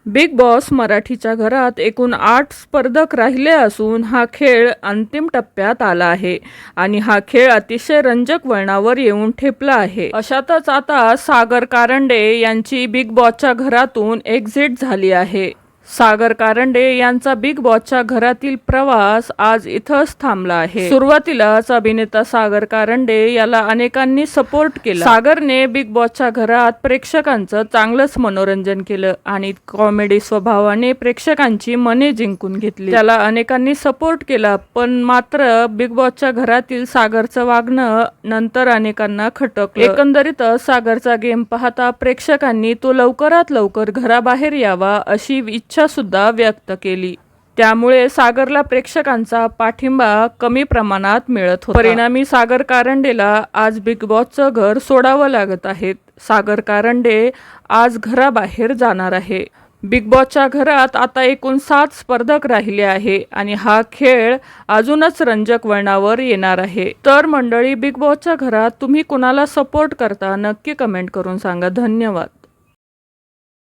Big boss मराठीच्या घरात एकूण 8 स्पर्धक राहिले असून हा खेळ अंतिम टप्प्यात आला आहे आणि हा खेळ अतिशय रंजक वळणावर येऊन ठेपला आहे। अशातच आता सागर कारंडे यांची बिग बॉसच्या घरातून एक्झिट झाली आहे। सागर कारंडे यांचा बिग बॉसच्या घरातील प्रवास आज इथंच थांबला आहे। सुरुवातीलाच अभिनेता सागर कारंडे याला अनेकांनी सपोर्ट केला। सागरने बिग बॉसच्या घरात प्रेक्षकांचं चांगलंच मनोरंजन केलं आणि कॉमेडी स्वभावाने प्रेक्षकांची मने जिंकून घेतली। त्याला अनेकांनी सपोर्ट केला, पण मात्र बिग बॉसच्या घरातील सागरचं वागणं नंतर अनेकांना खटकलं। एकंदरीतच सागरचा गेम पाहता प्रेक्षकांनी तो लवकरात लवकर घराबाहेर यावा अशी इच्छा सुद्धा व्यक्त केली। त्यामुळे सागरला प्रेक्षकांचा पाठिंबा कमी प्रमाणात मिळत होता। परिणामी सागर कारंडेला आज बिग बॉसचं घर सोडावं लागत आहे। सागर कारंडे आज घराबाहेर जाणार आहे। बिग बॉसच्या घरात आता एकूण 7 स्पर्धक राहिले आहे आणि हा खेळ अजूनच रंजक वळणावर येणार आहे। तर मंडळी, बिग बॉसच्या घरात तुम्ही कुणाला सपोर्ट करता नक्की कमेंट करून सांगा। धन्यवाद।